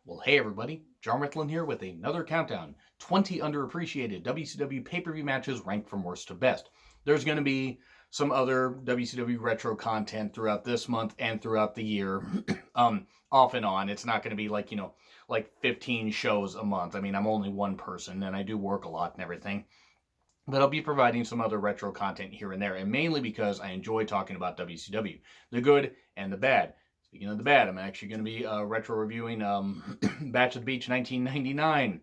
Well, hey everybody, John Ritlin here with another countdown. 20 underappreciated WCW pay-per-view matches ranked from worst to best. There's going to be some other WCW retro content throughout this month and throughout the year, off and on. It's not going to be like, like 15 shows a month. I mean, I'm only one person and I do work a lot and everything. But I'll be providing some other retro content here and there, and mainly because I enjoy talking about WCW, the good and the bad. Speaking of the bad, I'm actually going to be retro reviewing Batch of the Beach 1999,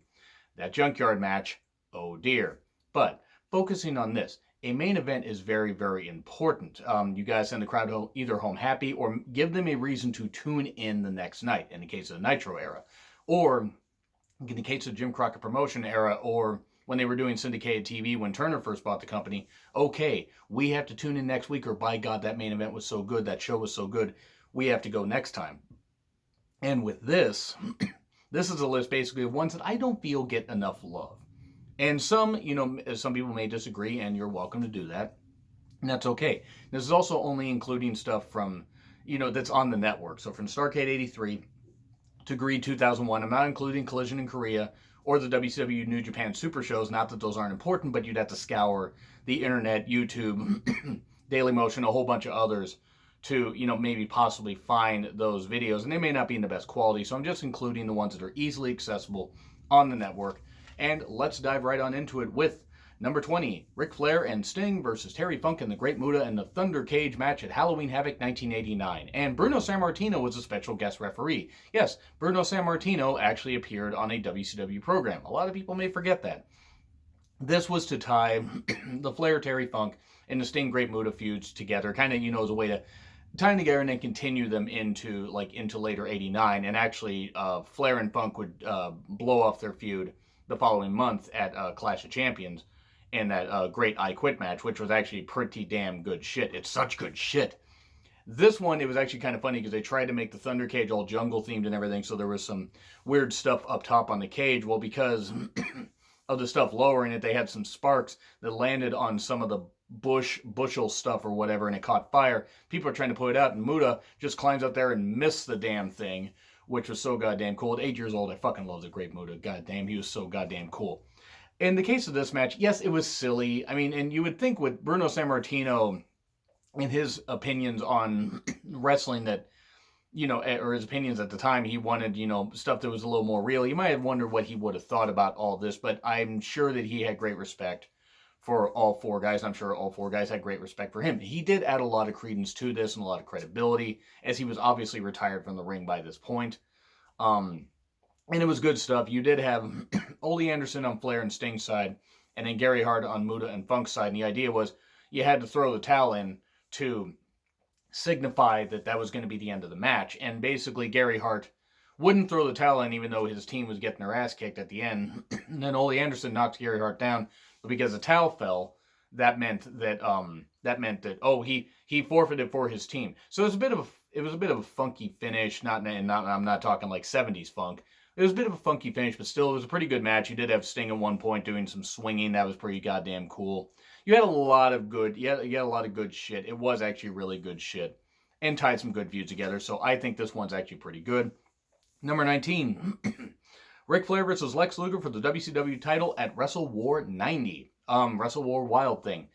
that junkyard match, oh dear. But focusing on this, a main event is very, very important. You guys send the crowd either home happy or give them a reason to tune in the next night, in the case of the Nitro era. Or in the case of Jim Crockett Promotion era, or when they were doing syndicated TV when Turner first bought the company, okay, we have to tune in next week, or by God, that main event was so good, that show was so good, we have to go next time. And with this, this is a list basically of ones that I don't feel get enough love. And some people may disagree, and you're welcome to do that. And that's okay. This is also only including stuff from, that's on the network. So from Starrcade 83 to Greed 2001, I'm not including Collision in Korea, or the WCW New Japan Super Shows. Not that those aren't important, but you'd have to scour the internet, YouTube, Dailymotion, a whole bunch of others to, maybe possibly find those videos. And they may not be in the best quality, so I'm just including the ones that are easily accessible on the network. And let's dive right on into it with number 20, Ric Flair and Sting versus Terry Funk and the Great Muta in the Thunder Cage match at Halloween Havoc 1989. And Bruno Sammartino was a special guest referee. Yes, Bruno Sammartino actually appeared on a WCW program. A lot of people may forget that. This was to tie the Flair, Terry Funk, and the Sting Great Muta feuds together, kind of, as a way to tie them together and then continue them into later 89. And actually, Flair and Funk would blow off their feud the following month at Clash of Champions in that great I Quit match, which was actually pretty damn good shit. It's such good shit. This one, it was actually kind of funny because they tried to make the Thunder Cage all jungle themed and everything, so there was some weird stuff up top on the cage. Well, because of the stuff lowering it, they had some sparks that landed on some of the bushel stuff or whatever, and it caught fire. People are trying to put it out, and Muta just climbs up there and missed the damn thing, which was so goddamn cool. At 8 years old, I fucking love the Great Muta. Goddamn, he was so goddamn cool. In the case of this match, yes, it was silly. I mean, and you would think with Bruno Sammartino and his opinions on wrestling that, or his opinions at the time, he wanted, stuff that was a little more real. You might have wondered what he would have thought about all this, but I'm sure that he had great respect for all four guys. I'm sure all four guys had great respect for him. He did add a lot of credence to this and a lot of credibility, as he was obviously retired from the ring by this point. And it was good stuff. You did have Ole Anderson on Flair and Sting's side, and then Gary Hart on Muta and Funk's side. And the idea was you had to throw the towel in to signify that that was going to be the end of the match. And basically, Gary Hart wouldn't throw the towel in, even though his team was getting their ass kicked at the end. And then Ole Anderson knocked Gary Hart down, but because the towel fell, that meant that he forfeited for his team. So it was a bit of a funky finish. I'm not talking like 70s funk. It was a bit of a funky finish, but still, it was a pretty good match. You did have Sting at one point doing some swinging. That was pretty goddamn cool. You had a lot of good shit. It was actually really good shit. And tied some good views together. So I think this one's actually pretty good. Number 19. Ric Flair versus Lex Luger for the WCW title at Wrestle War 90. Wrestle War Wild Thing.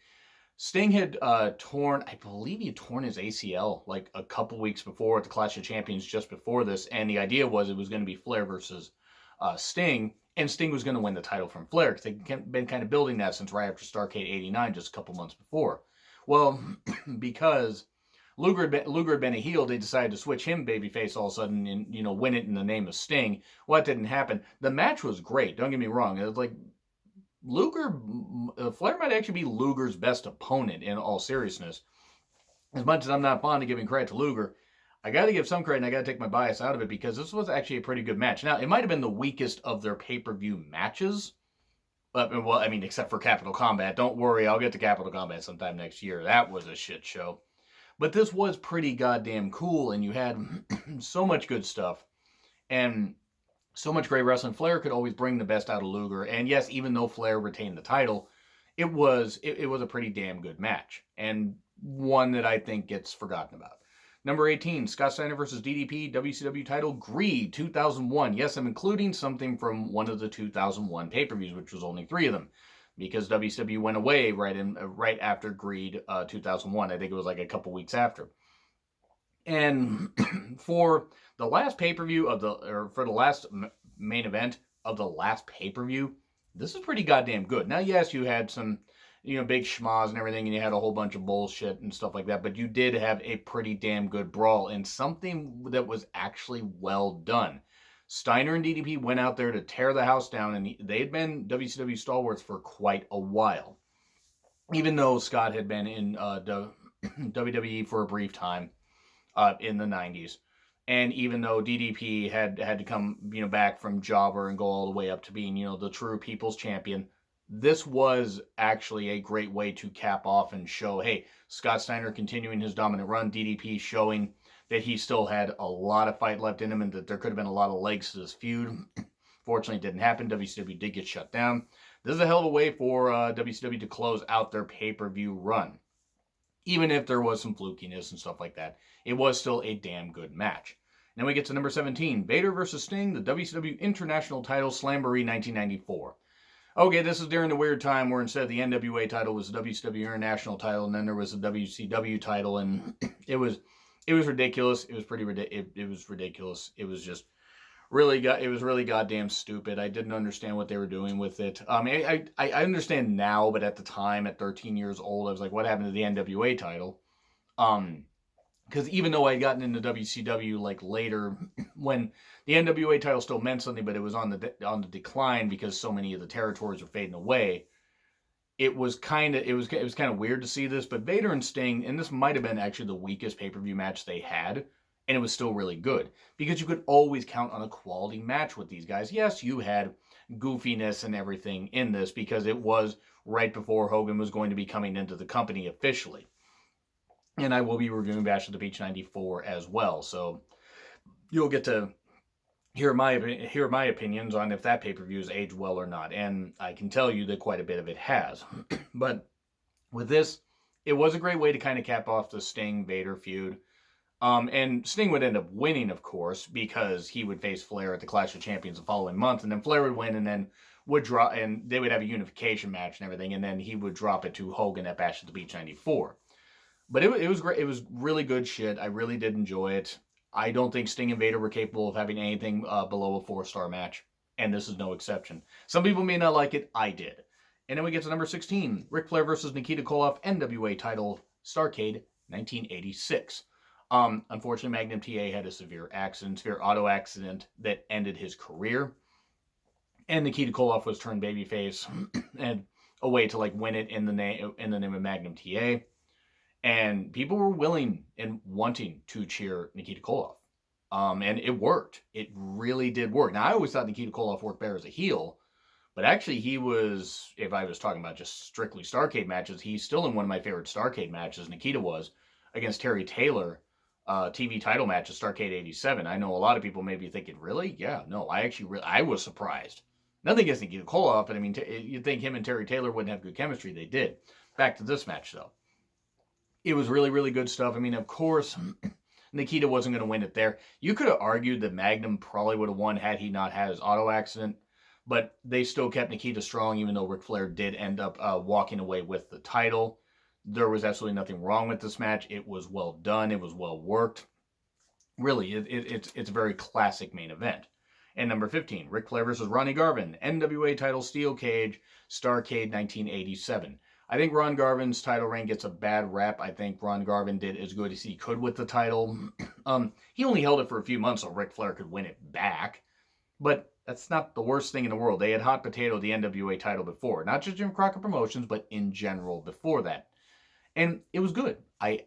Sting had torn his ACL like a couple weeks before at the Clash of Champions, just before this, and the idea was it was going to be Flair versus Sting, and Sting was going to win the title from Flair, because they've been kind of building that since right after Starrcade 89, just a couple months before. Well, because Luger had been a heel, they decided to switch him babyface all of a sudden and, win it in the name of Sting. Well, that didn't happen. The match was great, don't get me wrong. It was like Flair might actually be Luger's best opponent in all seriousness. As much as I'm not fond of giving credit to Luger, I got to give some credit and I got to take my bias out of it, because this was actually a pretty good match. Now, it might have been the weakest of their pay-per-view matches. Well, I mean, except for Capital Combat. Don't worry, I'll get to Capital Combat sometime next year. That was a shit show. But this was pretty goddamn cool, and you had so much good stuff. And so much great wrestling. Flair could always bring the best out of Luger. And yes, even though Flair retained the title, it was a pretty damn good match. And one that I think gets forgotten about. Number 18, Scott Steiner versus DDP, WCW title, Greed, 2001. Yes, I'm including something from one of the 2001 pay-per-views, which was only 3 of them, because WCW went away right after Greed 2001. I think it was like a couple weeks after. And for the last pay-per-view for the last main event of the last pay-per-view, this is pretty goddamn good. Now, yes, you had some, big schmaz and everything, and you had a whole bunch of bullshit and stuff like that, but you did have a pretty damn good brawl and something that was actually well done. Steiner and DDP went out there to tear the house down, and they had been WCW stalwarts for quite a while. Even though Scott had been in WWE for a brief time in the 90s. And even though DDP had to come, back from jobber and go all the way up to being, the true people's champion, this was actually a great way to cap off and show, hey, Scott Steiner continuing his dominant run, DDP showing that he still had a lot of fight left in him and that there could have been a lot of legs to this feud. Fortunately, it didn't happen. WCW did get shut down. This is a hell of a way for WCW to close out their pay-per-view run. Even if there was some flukiness and stuff like that, it was still a damn good match. Then we get to number 17, Vader versus Sting, the WCW International title, Slamboree 1994. Okay, this is during the weird time where instead of the NWA title was the WCW International title, and then there was the WCW title, and it was ridiculous. It was pretty ridiculous. It was ridiculous. It was just it was really goddamn stupid. I didn't understand what they were doing with it. I understand now, but at the time, at 13 years old, I was like, what happened to the NWA title? Because even though I had gotten into WCW like later, when the NWA title still meant something, but it was on the decline because so many of the territories were fading away. It was kind of weird to see this, but Vader and Sting, and this might have been actually the weakest pay-per-view match they had, and it was still really good because you could always count on a quality match with these guys. Yes, you had goofiness and everything in this because it was right before Hogan was going to be coming into the company officially. And I will be reviewing Bash at the Beach 94 as well. So you'll get to hear my opinions on if that pay-per-view has aged well or not. And I can tell you that quite a bit of it has. But with this, it was a great way to kind of cap off the Sting-Vader feud. And Sting would end up winning, of course, because he would face Flair at the Clash of Champions the following month. And then Flair would win and then would drop, and they would have a unification match and everything. And then he would drop it to Hogan at Bash at the Beach 94. But it was great. It was really good shit. I really did enjoy it. I don't think Sting and Vader were capable of having anything below a 4-star match. And this is no exception. Some people may not like it. I did. And then we get to number 16. Ric Flair versus Nikita Koloff, NWA title, Starrcade, 1986. Unfortunately, Magnum TA had a severe auto accident that ended his career. And Nikita Koloff was turned babyface and a way to win it in the name of Magnum TA. And people were willing and wanting to cheer Nikita Koloff. And it worked. It really did work. Now, I always thought Nikita Koloff worked better as a heel. But actually, he was, if I was talking about just strictly Starrcade matches, he's still in one of my favorite Starrcade matches, Nikita was, against Terry Taylor, TV title match at Starrcade 87. I know a lot of people may be thinking, really? Yeah, no, I was surprised. Nothing against Nikita Koloff, but I mean, you'd think him and Terry Taylor wouldn't have good chemistry. They did. Back to this match, though. It was really, really good stuff. I mean, of course, Nikita wasn't going to win it there. You could have argued that Magnum probably would have won had he not had his auto accident, but they still kept Nikita strong, even though Ric Flair did end up walking away with the title. There was absolutely nothing wrong with this match. It was well done. It was well worked. Really, it's a very classic main event. And number 15, Ric Flair versus Ronnie Garvin, NWA title, Steel Cage, Starrcade 1987. I think Ron Garvin's title reign gets a bad rap. I think Ron Garvin did as good as he could with the title. He only held it for a few months so Ric Flair could win it back. But that's not the worst thing in the world. They had hot potato the NWA title before. Not just Jim Crockett Promotions, but in general before that. And it was good. I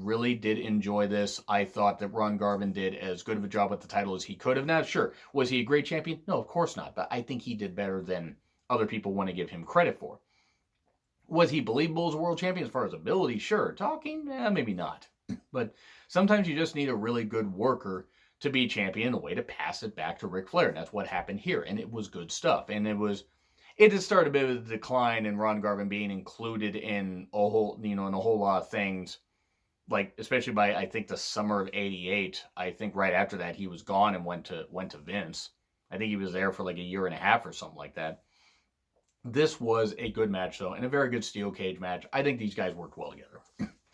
really did enjoy this. I thought that Ron Garvin did as good of a job with the title as he could have. Now, sure, was he a great champion? No, of course not. But I think he did better than other people want to give him credit for. Was he believable as a world champion as far as ability? Sure. Talking? Maybe not. But sometimes you just need a really good worker to be champion, a way to pass it back to Ric Flair. And that's what happened here. And it was good stuff. And it had started a bit of a decline in Ron Garvin being included in a whole lot of things like, especially by, I think, the summer of '88. I think right after that he was gone and went to Vince. I think he was there for like a year and a half or something like that. This was a good match, though, and a very good steel cage match. I think these guys worked well together.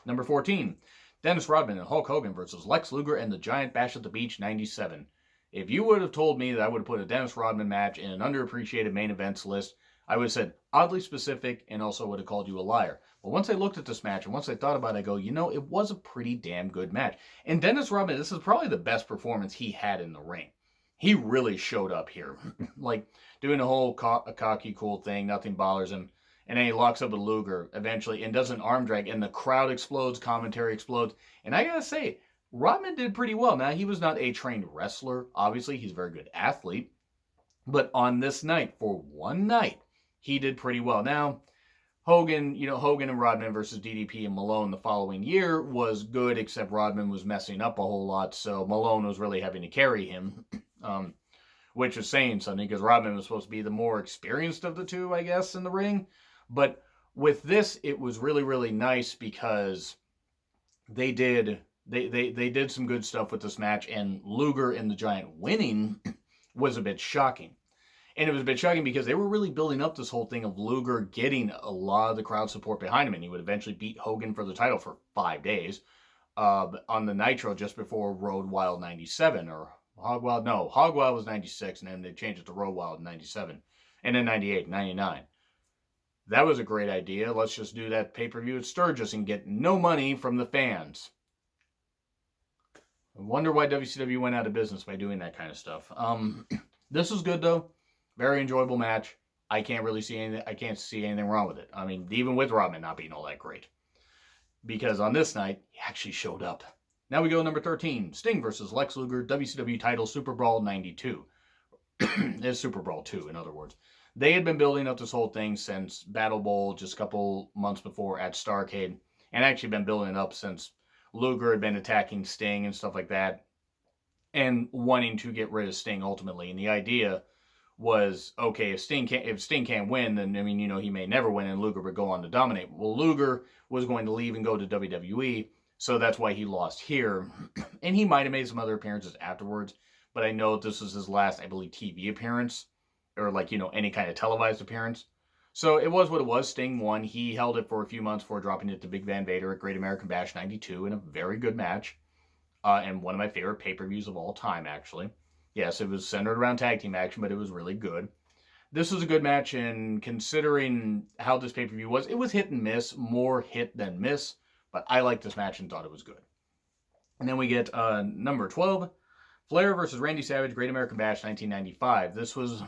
Number 14, Dennis Rodman and Hulk Hogan versus Lex Luger and the Giant Bash at the Beach 97. If you would have told me that I would have put a Dennis Rodman match in an underappreciated main events list, I would have said oddly specific and also would have called you a liar. But once I looked at this match and once I thought about it, I go, you know, it was a pretty damn good match. And Dennis Rodman, this is probably the best performance he had in the ring. He really showed up here. Like, doing the whole cocky cool thing, nothing bothers him. And then he locks up with Luger eventually and does an arm drag, and the crowd explodes, commentary explodes. And I gotta say, Rodman did pretty well. Now, he was not a trained wrestler. Obviously, he's a very good athlete. But on this night, for one night, he did pretty well. Now, Hogan and Rodman versus DDP and Malone the following year was good, except Rodman was messing up a whole lot, so Malone was really having to carry him, which is saying something, because Rodman was supposed to be the more experienced of the two, I guess, in the ring. But with this, it was really, really nice because they did some good stuff with this match, and Luger and the Giant winning was a bit shocking. And it was a bit shocking because they were really building up this whole thing of Luger getting a lot of the crowd support behind him, and he would eventually beat Hogan for the title for 5 days on the Nitro just before Road Wild 97, or Hog Wild. No, Hog Wild was 96, and then they changed it to Road Wild in 97, and then 98, 99. That was a great idea. Let's just do that pay-per-view at Sturgis and get no money from the fans. I wonder why WCW went out of business by doing that kind of stuff. This was good, though. Very enjoyable match. I can't see anything wrong with it. I mean, even with Rodman not being all that great. Because on this night, he actually showed up. Now we go to number 13. Sting versus Lex Luger, WCW title, Super Brawl 92. It's Super Brawl 2, in other words. They had been building up this whole thing since Battle Bowl, just a couple months before at Starrcade. And actually been building it up since Luger had been attacking Sting and stuff like that. And wanting to get rid of Sting ultimately. And the idea was, okay, if Sting can't win, then, I mean, he may never win, and Luger would go on to dominate. Well, Luger was going to leave and go to WWE, so that's why he lost here. And he might have made some other appearances afterwards, but I know this was his last, I believe, TV appearance, or any kind of televised appearance. So it was what it was. Sting won. He held it for a few months before dropping it to Big Van Vader at Great American Bash 92 in a very good match, and one of my favorite pay-per-views of all time, actually. Yes, it was centered around tag team action, but it was really good. This was a good match, and considering how this pay-per-view was, it was hit and miss, more hit than miss, but I liked this match and thought it was good. And then we get number 12, Flair versus Randy Savage, Great American Bash 1995. This was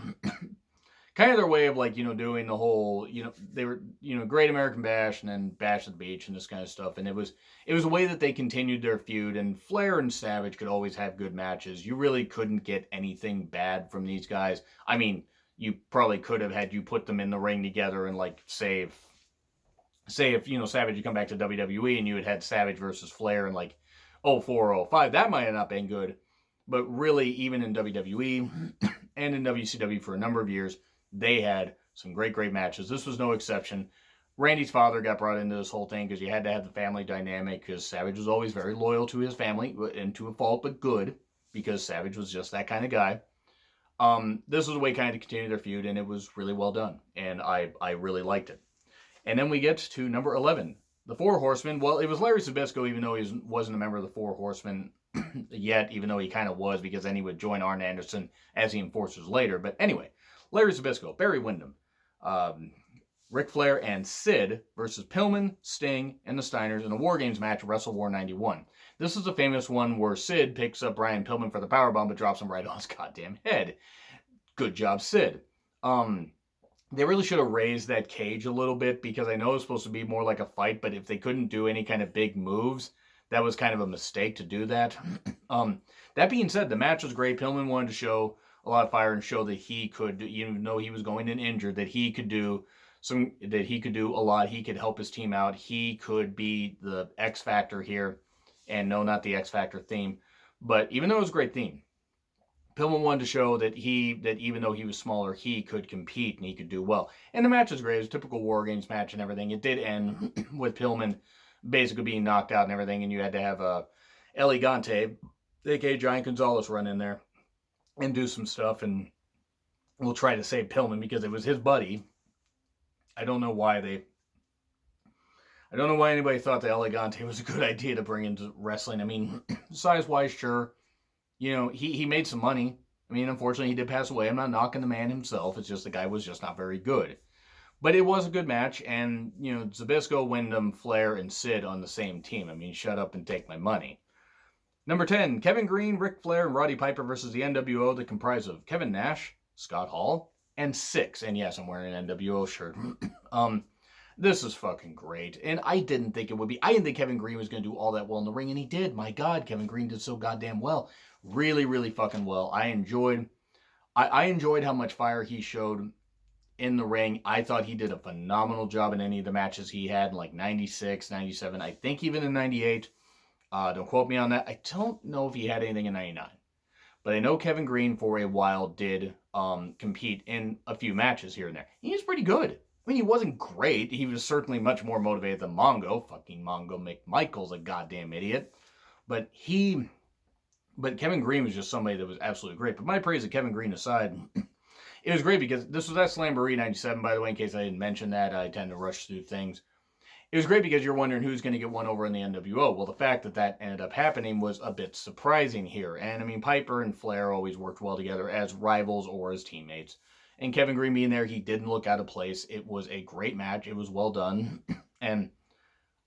kind of their way of doing the whole, they were, Great American Bash and then Bash at the Beach and this kind of stuff. And it was a way that they continued their feud, and Flair and Savage could always have good matches. You really couldn't get anything bad from these guys. I mean, you probably could have had you put them in the ring together and say if Savage you come back to WWE and you had Savage versus Flair in 04, 05, that might have not been good. But really, even in WWE and in WCW for a number of years, they had some great, great matches. This was no exception. Randy's father got brought into this whole thing because you had to have the family dynamic, because Savage was always very loyal to his family, and to a fault, but good, because Savage was just that kind of guy. This was a way kind of to continue their feud, and it was really well done, and I really liked it. And then we get to number 11, the Four Horsemen. Well, it was Larry Zbyszko, even though he wasn't a member of the Four Horsemen yet, even though he kind of was, because then he would join Arn Anderson as the Enforcers later. But anyway, Larry Zbyszko, Barry Windham, Ric Flair, and Sid versus Pillman, Sting, and the Steiners in a War Games match at Wrestle War 91. This is a famous one where Sid picks up Brian Pillman for the powerbomb, but drops him right on his goddamn head. Good job, Sid. They really should have raised that cage a little bit, because I know it's supposed to be more like a fight, but if they couldn't do any kind of big moves, that was kind of a mistake to do that. That being said, the match was great. Pillman wanted to show a lot of fire and show that he could, even though he was going in injured, that he could do a lot. He could help his team out. He could be the X Factor here. And no, not the X Factor theme. But even though it was a great theme, Pillman wanted to show that even though he was smaller, he could compete and he could do well. And the match was great. It was a typical War Games match and everything. It did end with Pillman basically being knocked out and everything, and you had to have El Gigante, aka Giant Gonzalez, run in there and do some stuff, and we'll try to save Pillman because it was his buddy. I don't know why anybody thought that El Gigante was a good idea to bring into wrestling. I mean, size-wise, sure. You know, he made some money. I mean, unfortunately, he did pass away. I'm not knocking the man himself. It's just the guy was just not very good. But it was a good match, and, you know, Zbyszko, Wyndham, Flair, and Sid on the same team. I mean, shut up and take my money. Number 10, Kevin Green, Ric Flair, and Roddy Piper versus the NWO that comprise of Kevin Nash, Scott Hall, and Syxx. And yes, I'm wearing an NWO shirt. This is fucking great. And I didn't think it would be. I didn't think Kevin Green was going to do all that well in the ring, and he did. My God, Kevin Green did so goddamn well. Really, really fucking well. I enjoyed how much fire he showed in the ring. I thought he did a phenomenal job in any of the matches he had, like 96, 97, I think even in 98. Don't quote me on that. I don't know if he had anything in 99. But I know Kevin Green for a while did compete in a few matches here and there. He was pretty good. I mean, he wasn't great. He was certainly much more motivated than Mongo. Fucking Mongo McMichael's a goddamn idiot. But Kevin Green was just somebody that was absolutely great. But my praise of Kevin Green aside, it was great because this was at Slamboree 97, by the way, in case I didn't mention that. I tend to rush through things. It was great because you're wondering who's going to get one over in the NWO. Well, the fact that ended up happening was a bit surprising here. And, I mean, Piper and Flair always worked well together as rivals or as teammates. And Kevin Green being there, he didn't look out of place. It was a great match. It was well done. And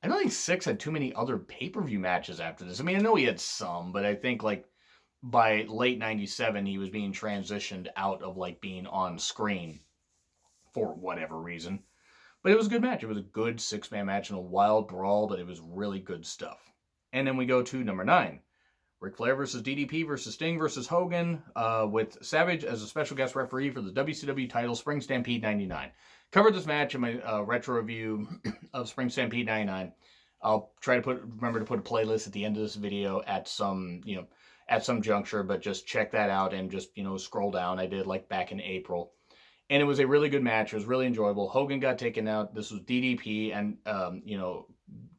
I don't think Syxx had too many other pay-per-view matches after this. I mean, I know he had some, but I think, like, by late 97, he was being transitioned out of, like, being on screen for whatever reason. But it was a good match. It was a good 6-man match in a wild brawl, but it was really good stuff. And then we go to number 9. Ric Flair versus DDP versus Sting versus Hogan, with Savage as a special guest referee for the WCW title, Spring Stampede 99. Covered this match in my retro review of Spring Stampede 99. I'll try to remember to put a playlist at the end of this video at some juncture, but just check that out and just, scroll down. I did like back in April. And it was a really good match. It was really enjoyable. Hogan got taken out. This was DDP and,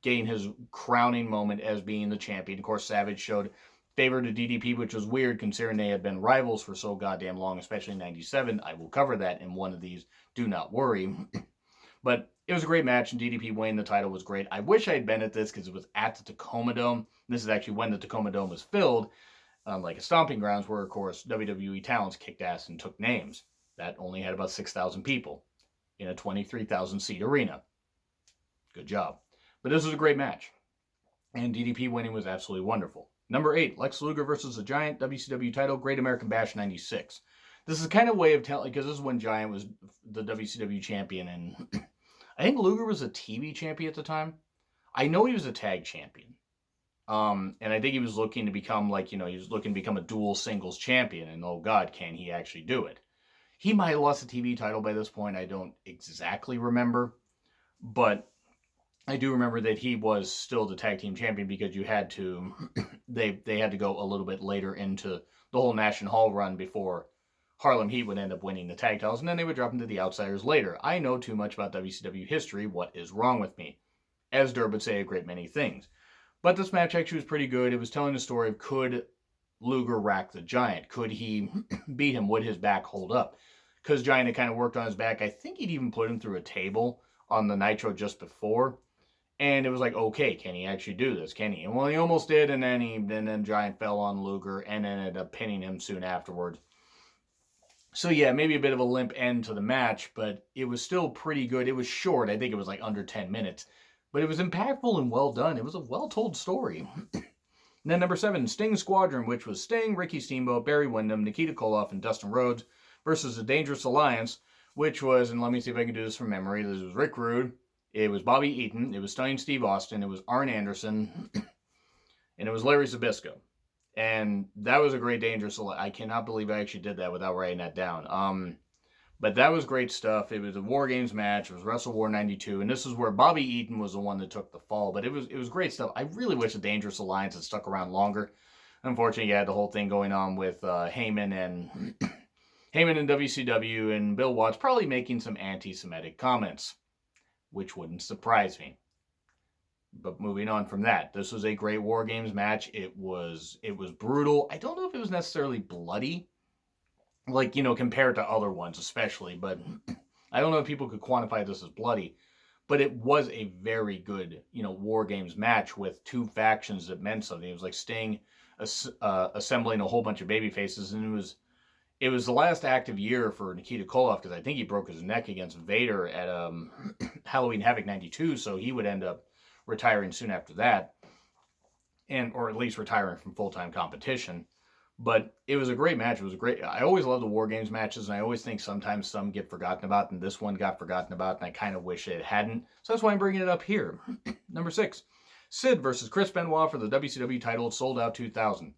gained his crowning moment as being the champion. Of course, Savage showed favor to DDP, which was weird considering they had been rivals for so goddamn long, especially in 97. I will cover that in one of these. Do not worry. But it was a great match, and DDP winning the title was great. I wish I had been at this because it was at the Tacoma Dome. This is actually when the Tacoma Dome was filled, like a stomping grounds where, of course, WWE talents kicked ass and took names. That only had about 6,000 people in a 23,000-seat arena. Good job. But this was a great match. And DDP winning was absolutely wonderful. Number 8, Lex Luger versus the Giant, WCW title, Great American Bash 96. This is kind of a way of telling, because this is when Giant was the WCW champion, and I think Luger was a TV champion at the time. I know he was a tag champion. And I think he was looking to become a dual singles champion, and oh God, can he actually do it? He might have lost the TV title by this point. I don't exactly remember. But I do remember that he was still the tag team champion because you had to, they had to go a little bit later into the whole Nash and Hall run before Harlem Heat would end up winning the tag titles, and then they would drop into the Outsiders later. I know too much about WCW history. What is wrong with me? As Durb would say a great many things. But this match actually was pretty good. It was telling the story of could Luger rack the Giant? Could he beat him? Would his back hold up? Because Giant had kind of worked on his back. I think he'd even put him through a table on the Nitro just before. And it was like, okay, can he actually do this? Can he? And well, he almost did, and then Giant fell on Luger and ended up pinning him soon afterwards. So yeah, maybe a bit of a limp end to the match, but it was still pretty good. It was short. I think it was like under 10 minutes. But it was impactful and well done. It was a well-told story. And then number 7, Sting Squadron, which was Sting, Ricky Steamboat, Barry Windham, Nikita Koloff, and Dustin Rhodes versus the Dangerous Alliance, which was, and let me see if I can do this from memory, this was Rick Rude, it was Bobby Eaton, it was Stunning Steve Austin, it was Arn Anderson, and it was Larry Zbyszko. And that was a great Dangerous Alliance. I cannot believe I actually did that without writing that down. But that was great stuff. It was a War Games match. It was Wrestle War 92. And this is where Bobby Eaton was the one that took the fall. But it was great stuff. I really wish the Dangerous Alliance had stuck around longer. Unfortunately, you had the whole thing going on with Heyman and WCW, and Bill Watts probably making some anti-Semitic comments, which wouldn't surprise me. But moving on from that, this was a great War Games match. It was brutal. I don't know if it was necessarily bloody, like, compared to other ones especially, but I don't know if people could quantify this as bloody. But it was a very good, War Games match with two factions that meant something. It was like Sting assembling a whole bunch of baby faces, and it was the last active year for Nikita Koloff, because I think he broke his neck against Vader at Halloween Havoc 92, so he would end up retiring soon after that, or at least retiring from full-time competition. But it was a great match. I always love the War Games matches, and I always think sometimes some get forgotten about, and this one got forgotten about, and I kind of wish it hadn't. So that's why I'm bringing it up here. Number 6, Sid versus Chris Benoit for the WCW title at Sold Out 2000.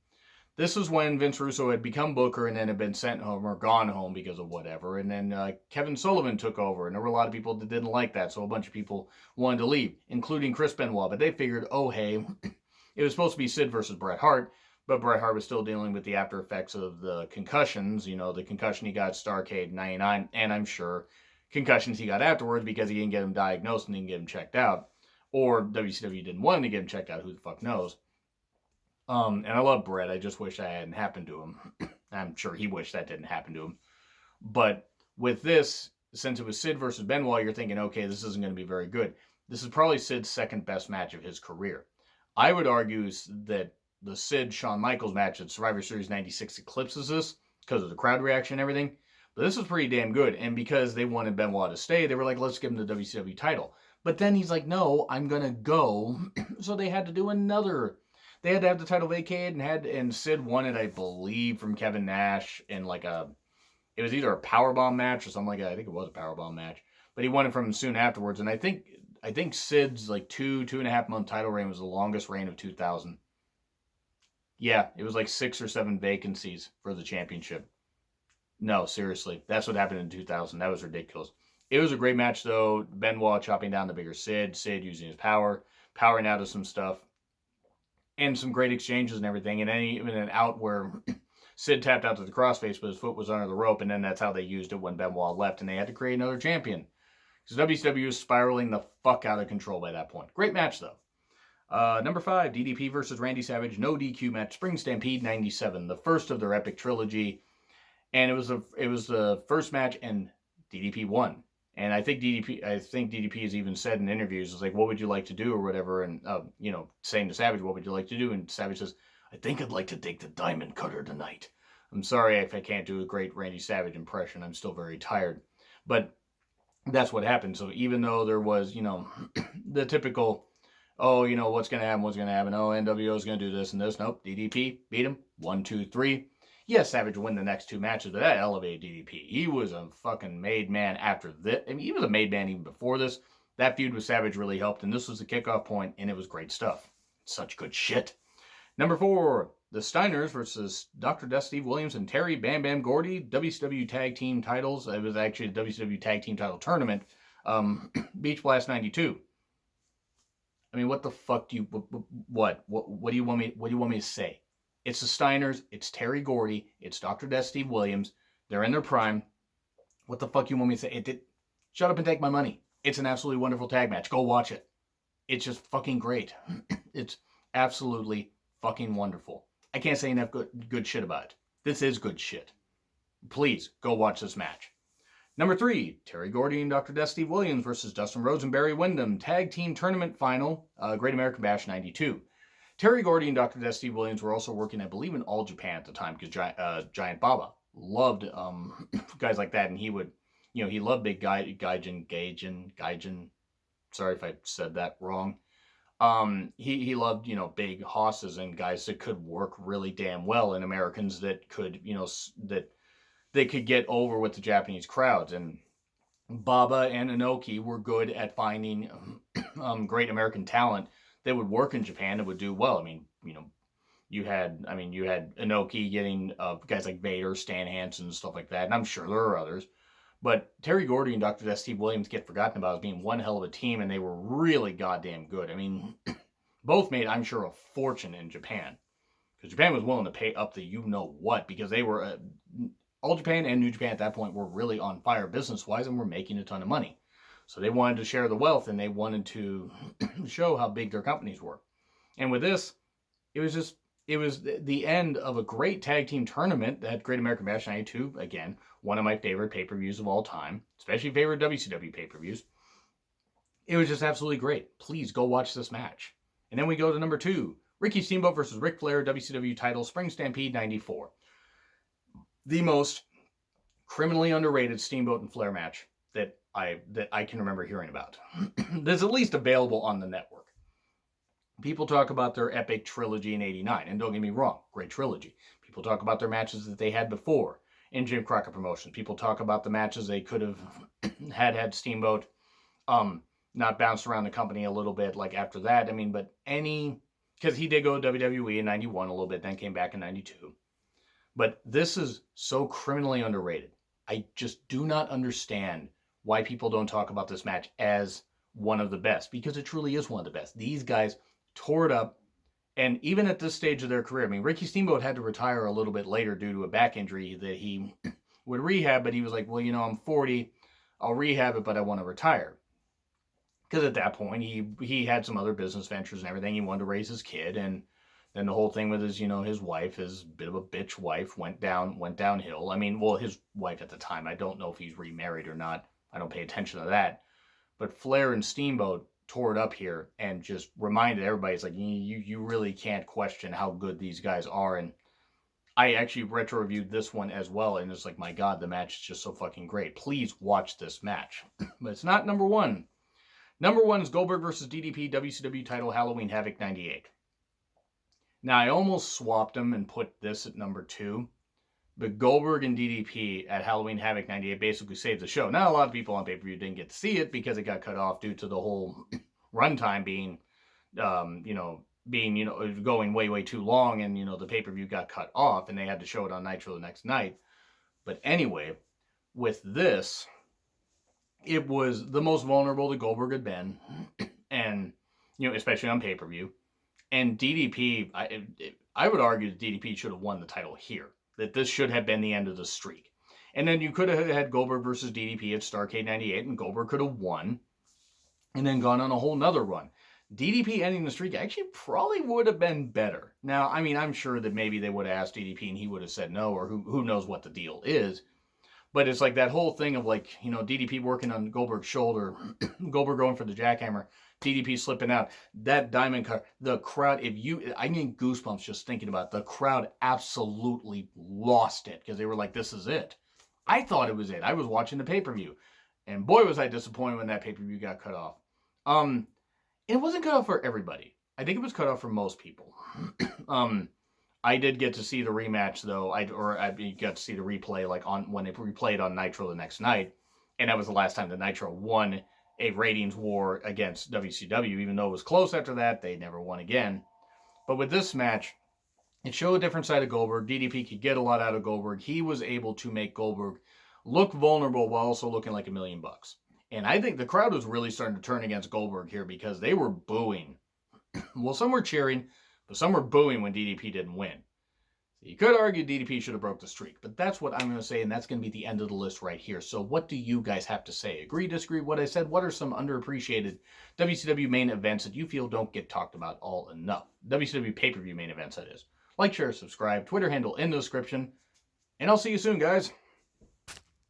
This was when Vince Russo had become Booker and then had been sent home or gone home because of whatever. And then Kevin Sullivan took over, and there were a lot of people that didn't like that, so a bunch of people wanted to leave, including Chris Benoit. But they figured, oh, hey, it was supposed to be Sid versus Bret Hart, but Bret Hart was still dealing with the after effects of the concussions, the concussion he got at Starrcade in 99, and I'm sure concussions he got afterwards because he didn't get him diagnosed and didn't get him checked out. Or WCW didn't want him to get him checked out, who the fuck knows. And I love Bret. I just wish that hadn't happened to him. I'm sure he wished that didn't happen to him. But with this, since it was Sid versus Benoit, you're thinking, okay, this isn't going to be very good. This is probably Sid's second best match of his career. I would argue that the Sid-Shawn Michaels match at Survivor Series 96 eclipses this because of the crowd reaction and everything. But this was pretty damn good. And because they wanted Benoit to stay, they were like, let's give him the WCW title. But then he's like, no, I'm going to go. So they had to do another. They had to have the title vacated, and Sid won it, I believe, from Kevin Nash in it was either a powerbomb match or something like that. I think it was a powerbomb match. But he won it from him soon afterwards. And I think Sid's 2.5 month title reign was the longest reign of 2000. Yeah, it was 6 or 7 vacancies for the championship. No, seriously. That's what happened in 2000. That was ridiculous. It was a great match, though. Benoit chopping down the bigger Sid using his power, powering out of some stuff, and some great exchanges and everything. And then even an out where Sid tapped out to the crossface, but his foot was under the rope, and then that's how they used it when Benoit left, and they had to create another champion. Because WCW was spiraling the fuck out of control by that point. Great match, though. Number 5, DDP versus Randy Savage, no DQ match, Spring Stampede 97, the first of their epic trilogy. And it was the first match, and DDP won. And I think DDP has even said in interviews, it's like, what would you like to do or whatever? And, saying to Savage, what would you like to do? And Savage says, I think I'd like to take the diamond cutter tonight. I'm sorry if I can't do a great Randy Savage impression. I'm still very tired. But that's what happened. So even though there was, the typical, oh, what's going to happen? Oh, NWO is going to do this and this. Nope, DDP beat him. 1, 2, 3. Yes, Savage won the next 2 matches, but that elevated DDP. He was a fucking made man after this. I mean, he was a made man even before this. That feud with Savage really helped, and this was the kickoff point, and it was great stuff. Such good shit. Number 4, the Steiners versus Dr. Death Steve Williams and Terry Bam Bam Gordy, WCW Tag Team titles. It was actually the WCW Tag Team title tournament, Beach Blast 92. I mean, what the fuck do you, what do you want me to say? It's the Steiners, it's Terry Gordy, it's Dr. Death Steve Williams. They're in their prime. What the fuck you want me to say? Shut up and take my money. It's an absolutely wonderful tag match. Go watch it. It's just fucking great. It's absolutely fucking wonderful. I can't say enough good shit about it. This is good shit. Please, go watch this match. Number 3, Terry Gordy and Dr. Death Steve Williams versus Dustin Rhodes and Barry Windham. Tag Team Tournament Final, Great American Bash 92. Terry Gordy and Dr. Death Steve Williams were also working, I believe, in All Japan at the time, because Giant Baba loved guys like that, and he would, he loved big Gaijin. Sorry if I said that wrong. He loved, big hosses and guys that could work really damn well, and Americans that could, that they could get over with the Japanese crowds. And Baba and Inoki were good at finding great American talent that would work in Japan and would do well. I mean, you had Inoki getting guys like Vader, Stan Hansen, and stuff like that, and I'm sure there are others. But Terry Gordy and Dr. Death Steve Williams get forgotten about as being one hell of a team, and they were really goddamn good. I mean, both made, I'm sure, a fortune in Japan. Because Japan was willing to pay up the you-know-what, because they were, All Japan and New Japan at that point were really on fire business-wise, and were making a ton of money. So they wanted to share the wealth, and they wanted to show how big their companies were. And with this, it was the end of a great tag team tournament, that Great American Bash 92. Again, one of my favorite pay-per-views of all time, especially favorite WCW pay-per-views. It was just absolutely great. Please go watch this match. And then we go to number 2, Ricky Steamboat versus Ric Flair, WCW title, Spring Stampede 94. The most criminally underrated Steamboat and Flair match that I can remember hearing about. That's at least available on the network. People talk about their epic trilogy in '89, and don't get me wrong, great trilogy. People talk about their matches that they had before in Jim Crockett Promotions. People talk about the matches they could have had Steamboat not bounced around the company a little bit, like after that. I mean, but because he did go to WWE in '91 a little bit, then came back in '92. But this is so criminally underrated. I just do not understand why people don't talk about this match as one of the best, because it truly is one of the best. These guys tore it up, and even at this stage of their career, I mean, Ricky Steamboat had to retire a little bit later due to a back injury that he would rehab, but he was like, well, I'm 40, I'll rehab it, but I want to retire. Because at that point, he had some other business ventures and everything. He wanted to raise his kid, and then the whole thing with his wife, his bit of a bitch wife, went downhill. I mean, well, his wife at the time, I don't know if he's remarried or not. I don't pay attention to that. But Flair and Steamboat tore it up here and just reminded everybody, it's like, you really can't question how good these guys are. And I actually retro-reviewed this one as well, and it's like, my God, the match is just so fucking great. Please watch this match. But it's not number 1. Number 1 is Goldberg versus DDP, WCW title, Halloween Havoc 98. Now, I almost swapped them and put this at number 2. But Goldberg and DDP at Halloween Havoc 98 basically saved the show. Now, a lot of people on pay-per-view didn't get to see it because it got cut off due to the whole runtime being, going way, way too long, and, the pay-per-view got cut off, and they had to show it on Nitro the next night. But anyway, with this, it was the most vulnerable that Goldberg had been, and, especially on pay-per-view. And DDP, I would argue that DDP should have won the title here. That this should have been the end of the streak. And then you could have had Goldberg versus DDP at Starrcade 98, and Goldberg could have won, and then gone on a whole nother run. DDP ending the streak actually probably would have been better. Now, I mean, I'm sure that maybe they would have asked DDP and he would have said no, or who knows what the deal is. But it's like that whole thing of like, DDP working on Goldberg's shoulder, Goldberg going for the jackhammer, DDP slipping out, that diamond cut, the crowd, I get goosebumps just thinking about it. The crowd absolutely lost it because they were like, this is it. I thought it was it. I was watching the pay-per-view, and boy, was I disappointed when that pay-per-view got cut off. It wasn't cut off for everybody. I think it was cut off for most people. I did get to see the rematch though. I got to see the replay when it replayed on Nitro the next night, and that was the last time that Nitro won a ratings war against WCW. Even though it was close after that, they never won again. But with this match, it showed a different side of Goldberg. DDP could get a lot out of Goldberg. He was able to make Goldberg look vulnerable while also looking like $1 million. And I think the crowd was really starting to turn against Goldberg here because they were booing. Well, some were cheering, but some were booing when DDP didn't win. You could argue DDP should have broke the streak, but that's what I'm going to say, and that's going to be the end of the list right here. So what do you guys have to say? Agree, disagree with what I said? What are some underappreciated WCW main events that you feel don't get talked about all enough? WCW pay-per-view main events, that is. Like, share, subscribe, Twitter handle in the description, and I'll see you soon, guys.